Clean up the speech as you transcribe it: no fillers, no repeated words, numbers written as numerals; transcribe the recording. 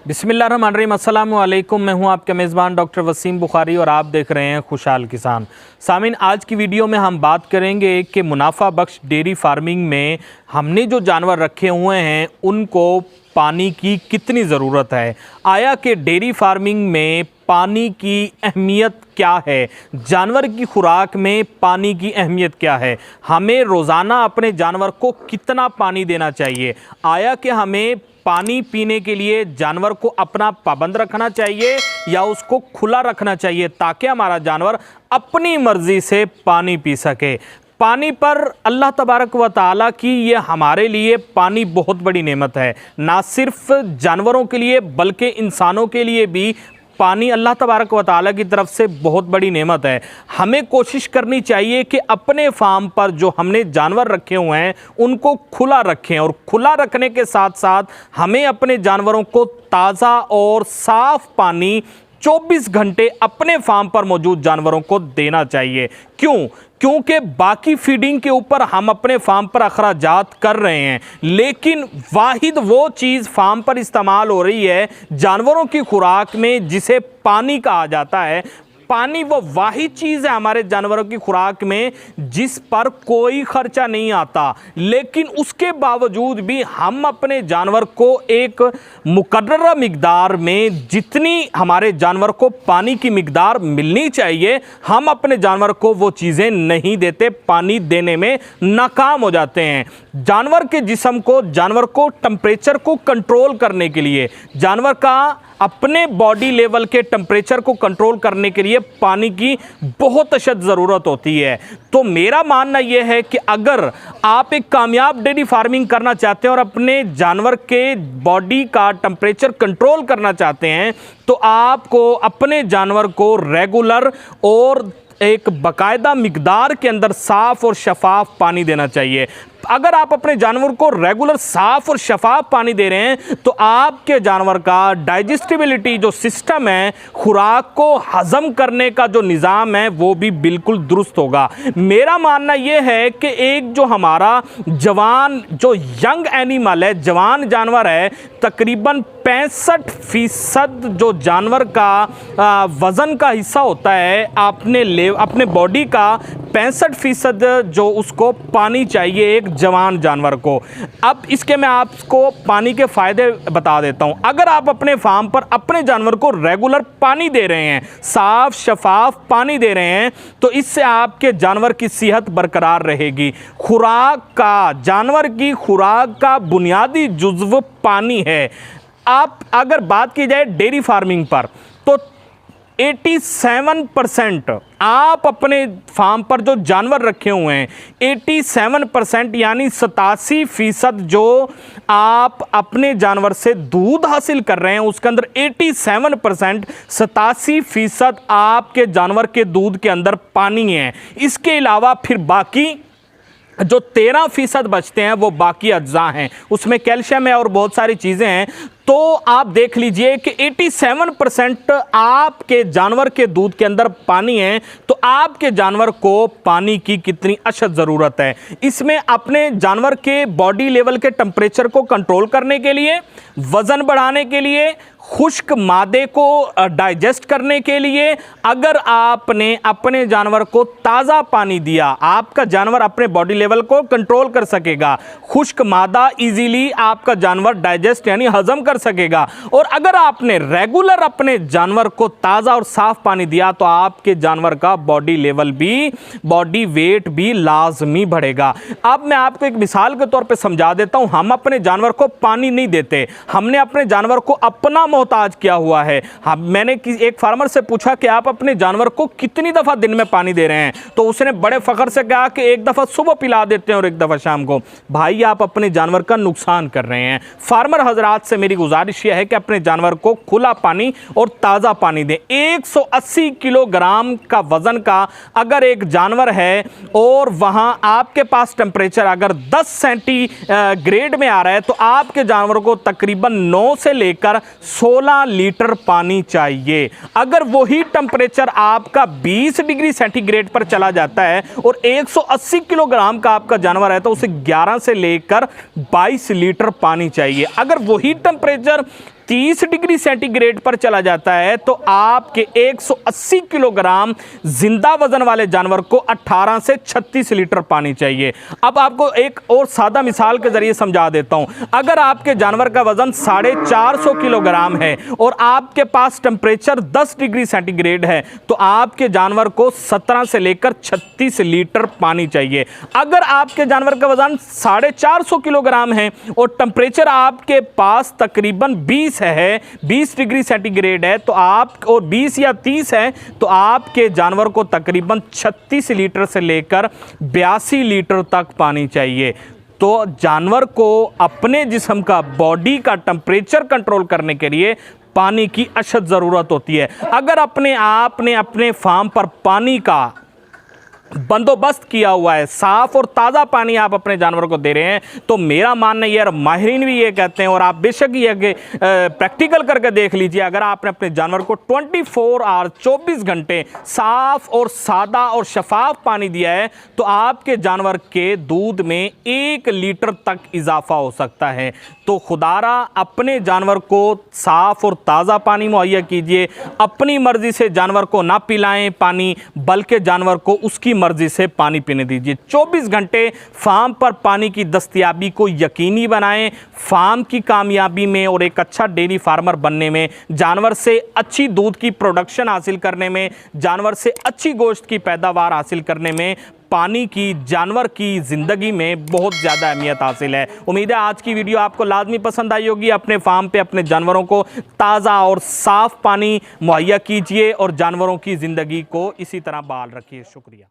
बिस्मिल्लाहिर्रहमानिर्रहीम, अस्सलाम वालेकुम। मैं हूं आपके मेज़बान डॉक्टर वसीम बुखारी और आप देख रहे हैं खुशहाल किसान। सामीन, आज की वीडियो में हम बात करेंगे कि मुनाफा बख्श डेयरी फार्मिंग में हमने जो जानवर रखे हुए हैं उनको पानी की कितनी ज़रूरत है। आया कि डेयरी फार्मिंग में पानी की अहमियत क्या है, जानवर की खुराक में पानी की अहमियत क्या है, हमें रोज़ाना अपने जानवर को कितना पानी देना चाहिए। आया कि हमें पानी पीने के लिए जानवर को अपना पाबंद रखना चाहिए या उसको खुला रखना चाहिए ताकि हमारा जानवर अपनी मर्ज़ी से पानी पी सके। पानी पर अल्लाह तबारक व तआला की ये हमारे लिए पानी बहुत बड़ी नेमत है। ना सिर्फ जानवरों के लिए बल्कि इंसानों के लिए भी पानी अल्लाह तबारक व तआला की तरफ से बहुत बड़ी नेमत है। हमें कोशिश करनी चाहिए कि अपने फार्म पर जो हमने जानवर रखे हुए हैं उनको खुला रखें और खुला रखने के साथ साथ हमें अपने जानवरों को ताज़ा और साफ़ पानी 24 घंटे अपने फार्म पर मौजूद जानवरों को देना चाहिए। क्योंकि बाकी फीडिंग के ऊपर हम अपने फार्म पर अखराजात कर रहे हैं, लेकिन वाहिद वो चीज़ फार्म पर इस्तेमाल हो रही है जानवरों की खुराक में जिसे पानी कहा जाता है। पानी वो वाहिद चीज़ है हमारे जानवरों की खुराक में जिस पर कोई खर्चा नहीं आता, लेकिन उसके बावजूद भी हम अपने जानवर को एक मुकर्ररा मिकदार में जितनी हमारे जानवर को पानी की मिकदार मिलनी चाहिए हम अपने जानवर को वो चीज़ें नहीं देते, पानी देने में नाकाम हो जाते हैं। जानवर के जिस्म को, जानवर को टेम्परेचर को कंट्रोल करने के लिए, जानवर का अपने बॉडी लेवल के टेम्परेचर को कंट्रोल करने के लिए पानी की बहुत अशद ज़रूरत होती है। तो मेरा मानना यह है कि अगर आप एक कामयाब डेयरी फार्मिंग करना चाहते हैं और अपने जानवर के बॉडी का टेम्परेचर कंट्रोल करना चाहते हैं तो आपको अपने जानवर को रेगुलर और एक बाकायदा मिकदार के अंदर साफ़ और शफाफ पानी देना चाहिए। अगर आप अपने जानवर को रेगुलर साफ़ और शफाफ पानी दे रहे हैं तो आपके जानवर का डाइजेस्टिबिलिटी जो सिस्टम है, खुराक को हज़म करने का जो निज़ाम है वो भी बिल्कुल दुरुस्त होगा। मेरा मानना यह है कि एक जो हमारा जवान जो यंग एनिमल है, जवान जानवर है, तकरीबन 65% जो जानवर का वज़न का हिस्सा होता है अपने बॉडी का 65% जो उसको पानी चाहिए एक जवान जानवर को। अब इसके मैं आपको पानी के फ़ायदे बता देता हूँ। अगर आप अपने फार्म पर अपने जानवर को रेगुलर पानी दे रहे हैं, साफ़ शफाफ पानी दे रहे हैं, तो इससे आपके जानवर की सेहत बरकरार रहेगी। खुराक का, जानवर की खुराक का बुनियादी जुज़्व पानी है। आप अगर बात की जाए डेयरी फार्मिंग पर तो 87% आप अपने फार्म पर जो जानवर रखे हुए हैं 87% यानी 87% जो आप अपने जानवर से दूध हासिल कर रहे हैं उसके अंदर 87% 87% आपके जानवर के दूध के अंदर पानी है। इसके अलावा फिर बाकी जो 13% बचते हैं वो बाकी अज्जा हैं, उसमें कैल्शियम है और बहुत सारी चीज़ें हैं। तो आप देख लीजिए कि 87% आपके जानवर के दूध के अंदर पानी है, तो आपके जानवर को पानी की कितनी अशद ज़रूरत है। इसमें अपने जानवर के बॉडी लेवल के टेम्परेचर को कंट्रोल करने के लिए, वज़न बढ़ाने के लिए, खुश्क मादे को डाइजेस्ट करने के लिए, अगर आपने अपने जानवर को ताज़ा पानी दिया, आपका जानवर अपने बॉडी लेवल को कंट्रोल कर सकेगा, खुश्क मादा इजीली आपका जानवर डाइजेस्ट यानी हजम कर सकेगा। और अगर आपने रेगुलर अपने जानवर को ताज़ा और साफ़ पानी दिया तो आपके जानवर का बॉडी लेवल भी, बॉडी वेट भी लाजमी बढ़ेगा। अब मैं आपको एक मिसाल के तौर पे समझा देता हूँ। हम अपने जानवर को पानी नहीं देते, हमने अपने जानवर को अपना मोहताज किया हुआ है। मैंने एक फार्मर से पूछा कि आप अपने जानवर को कितनी दफ़ा दिन में पानी दे रहे हैं, तो उसने बड़े फ़ख्र से कहा कि एक दफ़ा सुबह पिला देते हैं और एक दफ़ा शाम को। भाई, आप अपने जानवर का नुकसान कर रहे हैं। फार्मर हजरात से मेरी गुजारिश यह है कि अपने जानवर को खुला पानी और ताज़ा पानी दें। 180 किलोग्राम का वज़न का अगर एक जानवर है और वहाँ आपके पास टेम्परेचर अगर 10 सेंटीग्रेड में आ रहा है तो आपके जानवर को तकरीबन 9 से लेकर 16 लीटर पानी चाहिए। अगर वही टेम्परेचर आपका 20 डिग्री सेंटीग्रेड पर चला जाता है और 180 किलोग्राम का आपका जानवर है तो उसे 11 से लेकर 22 लीटर पानी चाहिए। अगर वही टेम्परेचर 30 डिग्री सेंटीग्रेड पर चला जाता है तो आपके 180 किलोग्राम जिंदा वजन वाले जानवर को 18 से 36 लीटर पानी चाहिए। अब आपको एक और सादा मिसाल के जरिए समझा देता हूं। अगर आपके जानवर का वजन 450 किलोग्राम है और आपके पास टेम्परेचर 10 डिग्री सेंटीग्रेड है तो आपके जानवर को 17 से लेकर 36 लीटर पानी चाहिए। अगर आपके जानवर का वजन 450 किलोग्राम है और टेम्परेचर आपके पास तकरीबन 20 डिग्री सेंटीग्रेड है तो आप, और 20 या 30 है तो आपके जानवर को तकरीबन 36 लीटर से लेकर 82 लीटर तक पानी चाहिए। तो जानवर को अपने जिस्म का, बॉडी का टेम्परेचर कंट्रोल करने के लिए पानी की अशद ज़रूरत होती है। अगर आपने अपने फार्म पर पानी का बंदोबस्त किया हुआ है, साफ और ताज़ा पानी आप अपने जानवर को दे रहे हैं, तो मेरा मानना ये, और माहिरीन भी ये कहते हैं, और आप बेशक ये प्रैक्टिकल करके देख लीजिए, अगर आपने अपने जानवर को 24 आवर 24 घंटे साफ और सादा और शफाफ पानी दिया है तो आपके जानवर के दूध में 1 लीटर तक इजाफा हो सकता है। तो खुदारा अपने जानवर को साफ और ताज़ा पानी मुहैया कीजिए। अपनी मर्जी से जानवर को ना पिलाएं पानी, बल्कि जानवर को उसकी मर्जी से पानी पीने दीजिए। 24 घंटे फार्म पर पानी की दस्तयाबी को यकीनी बनाएं। फार्म की कामयाबी में और एक अच्छा डेयरी फार्मर बनने में, जानवर से अच्छी दूध की प्रोडक्शन हासिल करने में, जानवर से अच्छी गोश्त की पैदावार हासिल करने में पानी की जानवर की ज़िंदगी में बहुत ज़्यादा अहमियत हासिल है। उम्मीद है आज की वीडियो आपको लाजमी पसंद आई होगी। अपने फार्म पे अपने जानवरों को ताज़ा और साफ़ पानी मुहैया कीजिए और जानवरों की ज़िंदगी को इसी तरह बहाल रखिए। शुक्रिया।